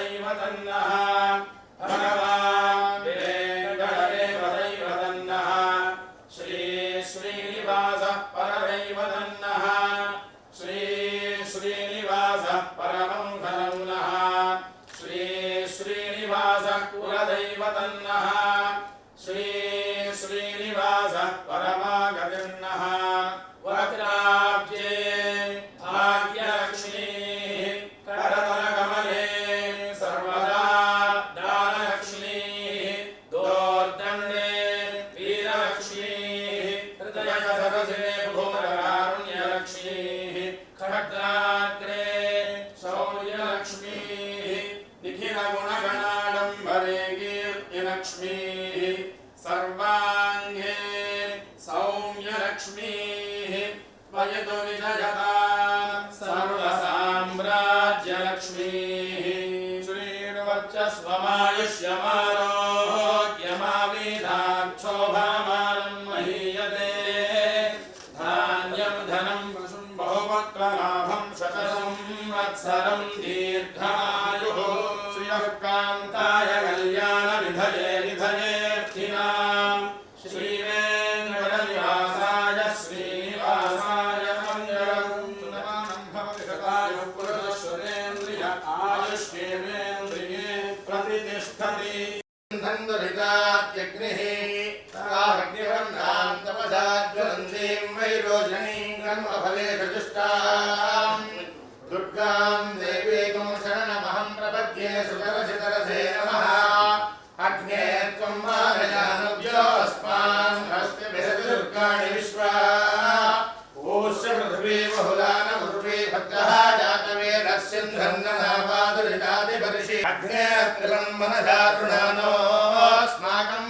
दैवतन्नः भगवान् वेङ्कटदेवदैवतन्नः श्री श्रीनिवासः परदैवतन्नः श्री श्रीनिवासः परमं धनं नः श्री श्रीनिवासः कुलदैवतन्नः श्री श्रीनिवासः परमागतिर्नः वक्राब्जे भाग्यलक्ष्मीः करतलकमले सर्वदा दानलक्ष्मीः दोर्दण्डे वीरलक्ष्मीः हृदयसरसे भूमकारुण्यलक्ष्मीः खड्गाग्रे शौर्यलक्ष्मीः निखिलगुणगणाडम्बरे कीर्तिलक्ष्मीः सर्वाङ्गे सौम्यलक्ष्मीः वयतु विजयता सर्वसाम्राज्यलक्ष्मीः श्रीर्वर्चस्वमायुष्यमारोग्यमावेदाक्षोभामानं महीयते धान्यं धनं बहुवक्त्रलाभं शतसंवत्सरं दीर्घायुः श्रियः कान्ताय कल्याणनिधये निधयेऽर्थिनाम् श्रीवेङ्कटनिवासाय श्रीनिवासाय मङ्गलम् भवति शतायुः पुरुषश्वरेन्द्रिय आयुष्येवेन्द्रिये प्रतिष्ठति धन्दुरितात्यग्निः तावग्निवर्णां तपसा ज्वलन्तीं वैरोचनीं कर्मफले चतुष्टाम् दुर्गां देवीं शरणमहं प्रपद्ये सुतरसितरसे नमः अग्ने त्वं मारयानुव्योऽस्मान् हस्तिभिरति दुर्गाणि विश्वा ऊष्य पृथिवी बहुलानमुर्वी भद्रः जातवेदस्यन्धन्ननापादुरितादिपर्षि अग्ने त्रिलं मनसा तृणानोऽस्माकं